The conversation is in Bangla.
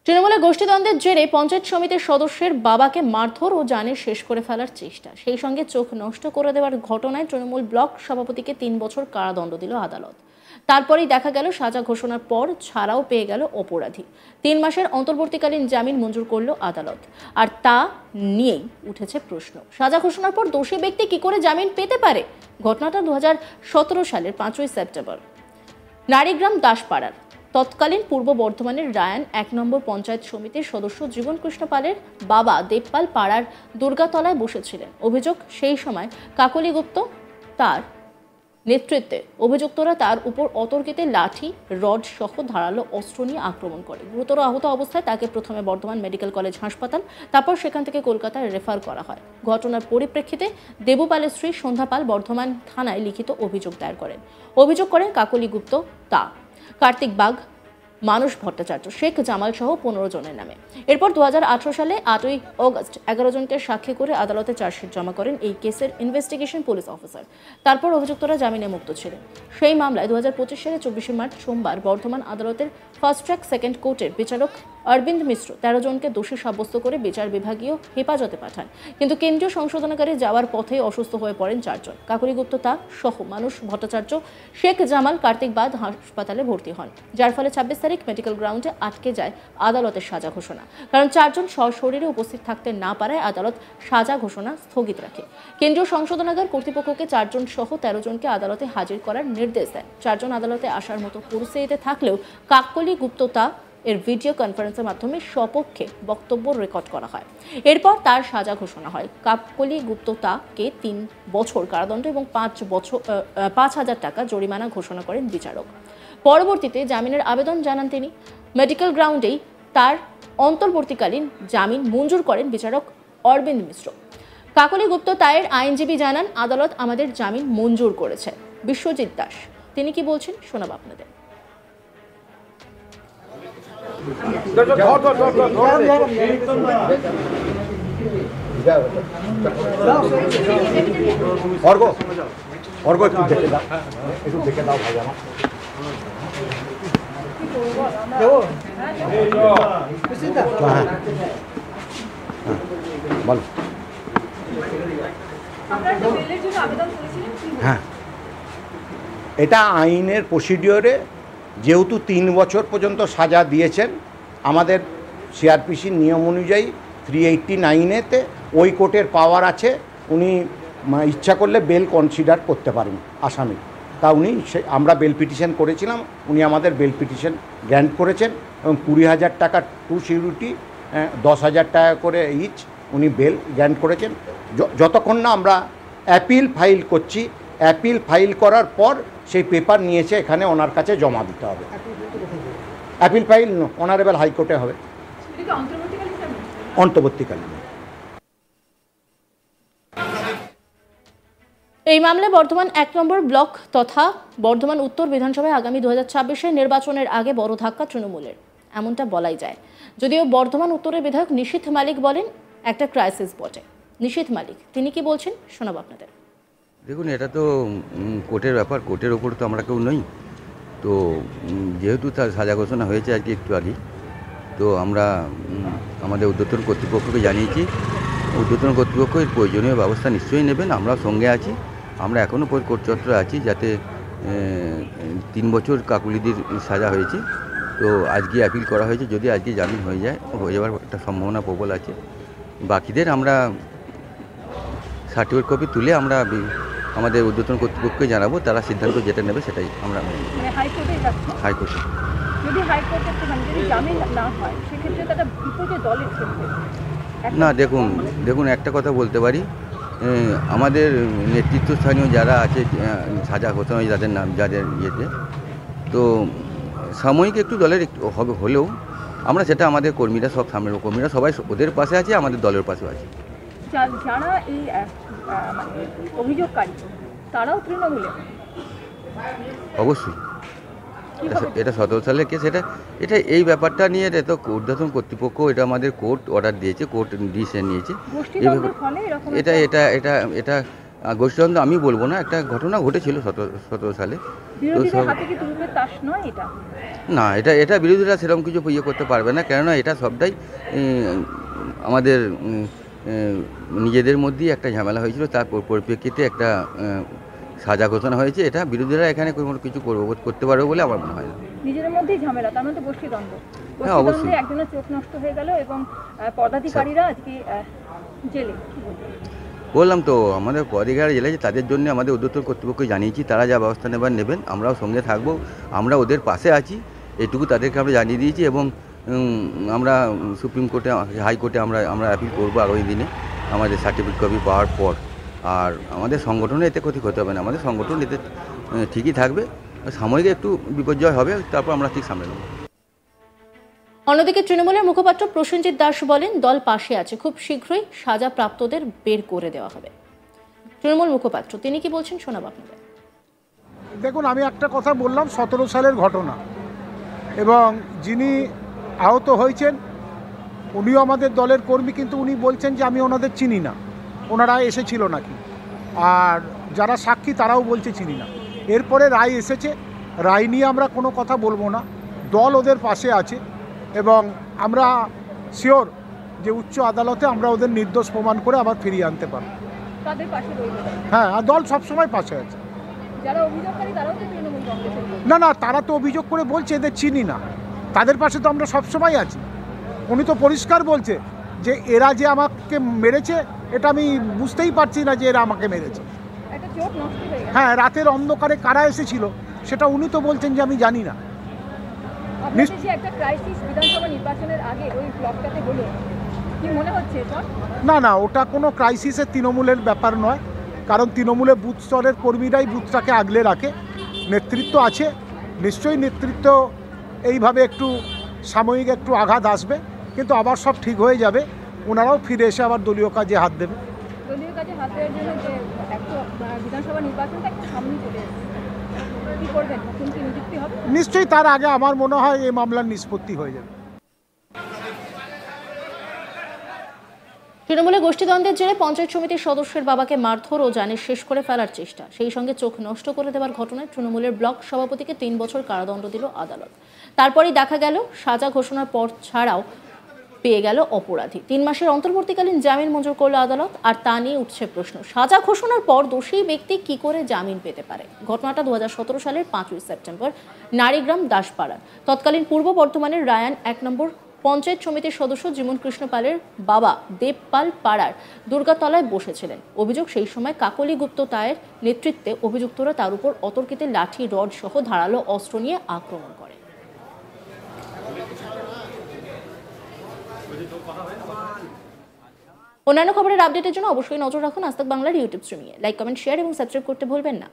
তৃণমূলে গোষ্ঠীদ্বন্দ্বের জেরে পঞ্চায়েত সমিতির সদস্যের বাবাকে মারধর ও জানে শেষ করে ফেলার চেষ্টা, সেই সঙ্গে চোখ নষ্ট করে দেওয়ার ঘটনায় তৃণমূল ব্লক সভাপতিকে ৩ বছর কারাদণ্ড দিল আদালত। তারপরেই দেখা গেল সাজা ঘোষণার পর ছাড়াও পেয়ে গেল অপরাধী। ৩ মাসের অন্তর্বর্তীকালীন জামিন মঞ্জুর করল আদালত। আর তা নিয়েই উঠেছে প্রশ্ন, সাজা ঘোষণার পর দোষী ব্যক্তি কি করে জামিন পেতে পারে? ঘটনাটা 2017 সালের 5ই সেপ্টেম্বর নারীগ্রাম দাসপাড়ার। তৎকালীন পূর্ব বর্ধমানের রায়ান 1 নম্বর পঞ্চায়েত সমিতির সদস্য জীবন কৃষ্ণ পালের বাবা দেবপাল পাড়ার দুর্গাতলায় বসেছিলেন। অভিযোগ, সেই সময় কাকলি গুপ্ত তার নেতৃত্বে অভিযুক্তরা তার উপর অতর্কিতে লাঠি, রড সহ ধারালো অস্ত্র নিয়ে আক্রমণ করে। গুরুতর আহত অবস্থায় তাকে প্রথমে বর্ধমান মেডিকেল কলেজ হাসপাতাল, তারপর সেখান থেকে কলকাতায় রেফার করা হয়। ঘটনার পরিপ্রেক্ষিতে দেবু পালের স্ত্রী সন্ধ্যা পাল বর্ধমান থানায় লিখিত অভিযোগ দায়ের করেন। অভিযোগ করেন কাকলি গুপ্ত, কার্তিক বাগ, মানস ভট্টাচার্য, শেখ জামাল সহ 15 জনের নামে। এরপর 2018 সালে 8ই অগস্ট 11 জনকে সাক্ষী করে আদালতে চার্জশিট জমা করেন এই কেসের ইনভেস্টিগেশন পুলিশ অফিসার। তারপর অভিযুক্তরা জামিনে মুক্ত ছিলেন। সেই মামলায় 2025 সালে 24 মার্চ সোমবার বর্ধমান আদালতের ফার্স্ট ট্র্যাক সেকেন্ড কোর্টের বিচারক অরবিন্দ মিশ্র 13 জনকে দোষী সাব্যস্ত করে বিচার বিভাগীয় হেফাজতে পাঠান। কিন্তু কেন্দ্রীয় সংশোধনাগারে যাওয়ার পথে অসুস্থ হয়ে পড়েন 4 জন। কাকলি গুপ্ত সহ মানস ভট্টাচার্য, শেখ জামাল, কার্তিক বাদ হাসপাতালে ভর্তি হন, যার ফলে 26 তারিখ মেডিকেল গ্রাউন্ডে আটকে যায় আদালতের সাজা ঘোষণা। কারণ 4 জন সশরীরে উপস্থিত থাকতে না পারায় আদালত সাজা ঘোষণা স্থগিত রাখে। কেন্দ্রীয় সংশোধনাগার কর্তৃপক্ষকে 4 জন সহ 13 জনকে আদালতে হাজির করার নির্দেশ দেন। 4 জন আদালতে আসার মতো পরিস্থিতিতে থাকলেও কাকলি গুপ্ত এর ভিডিও কনফারেন্সের মাধ্যমে সপক্ষে বক্তব্য রেকর্ড করা হয়। এরপর তার সাজা ঘোষণা হয়। কাকলি গুপ্তকে 3 বছর কারাদণ্ড এবং 5,000 টাকা জরিমানা ঘোষণা করেন বিচারক। পরবর্তীতে জামিনের আবেদন জানান তিনি। মেডিকেল গ্রাউন্ডেই তার অন্তর্বর্তীকালীন জামিন মঞ্জুর করেন বিচারক অরবিন্দ মিশ্র। কাকলি গুপ্ত এর আইনজীবী জানান, আদালত আমাদের জামিন মঞ্জুর করেছে। বিশ্বজিৎ দাস তিনি কি বলছেন শোনাব আপনাদের। হ্যাঁ, এটা আইনের প্রসিডিওরে যেহেতু 3 বছর পর্যন্ত সাজা দিয়েছেন, আমাদের সিআরপিসির নিয়ম অনুযায়ী 389-এতে ওই কোর্টের পাওয়ার আছে, উনি ইচ্ছা করলে বেল কনসিডার করতে পারেন আসামি। তা আমরা বেল পিটিশন করেছিলাম, উনি আমাদের বেল পিটিশন গ্র্যান্ট করেছেন এবং 20,000 টাকা টু সিকিউরিটি, 10,000 টাকা করে ইচ উনি বেল গ্র্যান্ট করেছেন। যতক্ষণ না আমরা অ্যাপিল ফাইল করছি, অ্যাপিল ফাইল করার পর সেই পেপার নিয়েছে এখানে ওনার কাছে জমা দিতে হবে। অ্যাপিল ফাইল অনারেবল হাইকোর্টে হবে, অন্তর্বর্তীকালীন। এই মামলায় বর্ধমান 1 নম্বর ব্লক তথা বর্ধমান উত্তর বিধানসভায় আগামী 2026-এর নির্বাচনের আগে বড় ধাক্কা তৃণমূলের, এমনটা বলাই যায়। যদিও বর্ধমান উত্তরের বিধায়ক নিশীথ মালিক বলেন একটা ক্রাইসিস বটে। নিশীথ মালিক তিনি কি বলছেন শোনাব আপনাদের। দেখুন, এটা তো কোর্টের ব্যাপার, কোর্টের ওপর তো আমরা কেউ নই। তো যেহেতু তার সাজা ঘোষণা হয়েছে আজকে একটু আগে, তো আমরা আমাদের ঊর্ধ্বতন কর্তৃপক্ষকে জানিয়েছি। ঊর্ধ্বতন কর্তৃপক্ষ এর প্রয়োজনীয় ব্যবস্থা নিশ্চয়ই নেবেন, আমরা সঙ্গে আছি। আমরা এখনও কোর্ট চত্বরে আছি, যাতে 3 বছর কাকুলিদির সাজা হয়েছে, তো আজকে অ্যাপিল করা হয়েছে। যদি আজকে জামিন হয়ে যাওয়ার একটা সম্ভাবনা প্রবল আছে। বাকিদের আমরা সার্টিফিকেট কপি তুলে আমরা আমাদের ঊর্ধ্বতন কর্তৃপক্ষকে জানাবো, তারা সিদ্ধান্ত যেটা নেবে সেটাই আমরা হাইকোর্টে। না, দেখুন একটা কথা বলতে পারি, আমাদের নেতৃত্বস্থানীয় যারা আছে সাজা ঘোষণা হয়েছে তাদের নাম, যাদের ইয়েতে, তো সাময়িক একটু দলের হবে হলেও আমরা সেটা আমাদের কর্মীরা, সব সামনের কর্মীরা সবাই ওদের পাশে আছে, আমাদের দলের পাশেও আছে। যারা এই অভিযোগকারী তারাও তৃণমূলে? অবশ্যই, এটা 17 সালের কেস। এটা এই ব্যাপারটা নিয়ে তো ঊর্ধ্বতন কর্তৃপক্ষ, এটা আমাদের কোর্ট অর্ডার দিয়েছে, কোর্ট ডিসিশন নিয়েছে। এটা গোষ্ঠীদ্বন্দ্ব আমি বলবো না, একটা ঘটনা ঘটেছিল 17 সালে। তো বিরোধীদের সব হাতে কি তুরুপের তাস নয় এটা? না, এটা বিরোধীরা সেরকম কিছু ইয়ে করতে পারবে না, কেননা এটা সবটাই আমাদের নিজেদের মধ্যেই একটা ঝামেলা হয়েছিল, তার পরিপ্রেক্ষিতে একটা সাজা ঘোষণা হয়েছে। এটা বিরোধীরা এখানে কোনো কিছু করতে পারবে বলে আমার মনে হয় না। নিজেদের মধ্যেই ঝামেলা, তার মধ্যে গোষ্ঠীদ্বন্দ্ব। হ্যাঁ, অবশ্যই। গোষ্ঠীদ্বন্দ্বে একজনের চোখ নষ্ট হয়ে গেল এবং পদাধিকারীরা আজকে জেলে। কি বলবেন? বললাম তো, আমাদের পদাধিকারী জেলে তাদের জন্য আমাদের ঊর্ধ্বতন কর্তৃপক্ষ জানিয়েছি, তারা যা ব্যবস্থা নেবেন আমরাও সঙ্গে থাকবো, আমরা ওদের পাশে আছি, এটুকু তাদেরকে আমরা জানিয়ে দিয়েছি। এবং আমরা সুপ্রিম কোর্টে, হাইকোর্টে আমরা অ্যাপিল করবো আগামী দিনে আমাদের সার্টিফিকেট কপি পাওয়ার পর। আর আমাদের সংগঠনে এতে ক্ষতি করতে হবে না, আমাদের সংগঠন এতে ঠিকই থাকবে, সাময়িক একটু বিপর্যয় হবে, তারপর আমরা ঠিক সামলে নেব। অন্যদিকে তৃণমূলের মুখপাত্র প্রসেনজিৎ দাস বলেন, দল পাশে আছে, খুব শীঘ্রই সাজাপ্রাপ্তদের বের করে দেওয়া হবে। তৃণমূল মুখপাত্র তিনি কি বলছেন শোনাব আপনাদের। দেখুন, আমি একটা কথা বললাম, 17 সালের ঘটনা, এবং যিনি আহত হয়েছেন উনিও আমাদের দলের কর্মী, কিন্তু উনি বলছেন যে আমি ওনাদের চিনি না, ওনারা এসেছিল নাকি। আর যারা সাক্ষী তারাও বলছে চিনি না। এরপরে রায় এসেছে, রায় নিয়ে আমরা কোনো কথা বলবো না, দল ওদের পাশে আছে এবং আমরা শিওর যে উচ্চ আদালতে আমরা ওদের নির্দোষ প্রমাণ করে আবার ফিরিয়ে আনতে পারবো। তাদের পাশে রইবে? হ্যাঁ, আর দল সবসময় পাশে আছে। যারা অভিযোগকারী তারাও তো তৃণমূল কংগ্রেসের লোক। না, তারা তো অভিযোগ করে বলছে এদের চিনি না, তাদের পাশে তো আমরা সবসময় আছি। উনি তো পরিষ্কার বলছে যে এরা যে আমাকে মেরেছে এটা আমি বুঝতেই পারছি না যে এরা আমাকে মেরেছে। একটা চোখ নষ্ট হয়ে গেছে। হ্যাঁ, রাতের অন্ধকারে কারা এসেছিল সেটা উনি তো বলছেন যে আমি জানি না। আপনাদের যে একটা ক্রাইসিস বিধানসভা নির্বাচনের আগে ওই ব্লকটাতে হলো, কি মনে হচ্ছে এরপর? না, ওটা কোনো ক্রাইসিসের তৃণমূলের ব্যাপার নয়, কারণ তৃণমূলের বুথ স্তরের কর্মীরাই বুথটাকে আগলে রাখে, নেতৃত্ব আছে, নিশ্চয়ই নেতৃত্ব এইভাবে একটু সাময়িক একটু আঘাত আসবে, কিন্তু আবার সব ঠিক হয়ে যাবে, ওনারাও ফিরে এসে আবার দলীয় কাজে হাত দেবে। দলীয় কাজে হাত দেওয়ার জন্য যে একটা বিধানসভা নির্বাচনটা একটু সামনে চলে এসেছে, কি করবেন? নতুন কি নিযুক্তি হবে? নিশ্চয়ই তার আগে আমার মনে হয় এই মামলার নিষ্পত্তি হয়ে যাবে। তৃণমূলের গোষ্ঠীদ্বন্দ্বের জেরে পঞ্চায়েত সমিতির সদস্যের বাবাকে মারধর ও জানে শেষ করে ফেলার চেষ্টা, সেই সঙ্গে চোখ নষ্ট করে দেওয়ার ঘটনায় তৃণমূলের ব্লক সভাপতিকে 3 বছর কারাদণ্ড দিল আদালত। তারপরই দেখা গেল সাজা ঘোষণার পর ছাড়াও পেয়ে গেল অপরাধী। 3 মাসের অন্তর্বর্তীকালীন জামিন মঞ্জুর করল আদালত। আর তা নিয়ে উঠছে প্রশ্ন, সাজা ঘোষণার পর দোষী ব্যক্তি কি করে জামিন পেতে পারে? ঘটনাটা 2017 সালের 5ই সেপ্টেম্বর নারীগ্রাম দাসপাড়ার। তৎকালীন পূর্ব বর্ধমানের রায়ান 1 নম্বর পঞ্চায়েত সমিতির সদস্য জীবন কৃষ্ণ পালের বাবা দেবপাল পাড়ার দুর্গাতলায় বসেছিলেন। অভিযোগ, সেই সময় কাকলি গুপ্ত তায়ের নেতৃত্বে অভিযুক্তরা তার উপর অতর্কিতে লাঠি, রড সহ ধারালো অস্ত্র নিয়ে আক্রমণ করে। অন্যান্য খবরের আপডেটের জন্য অবশ্যই নজর রাখুন আজ তাক বাংলার ইউটিউব স্ট্রিমিংয়ে। লাইক, কমেন্ট, শেয়ার এবং সাবস্ক্রাইব করতে ভুলবেন না।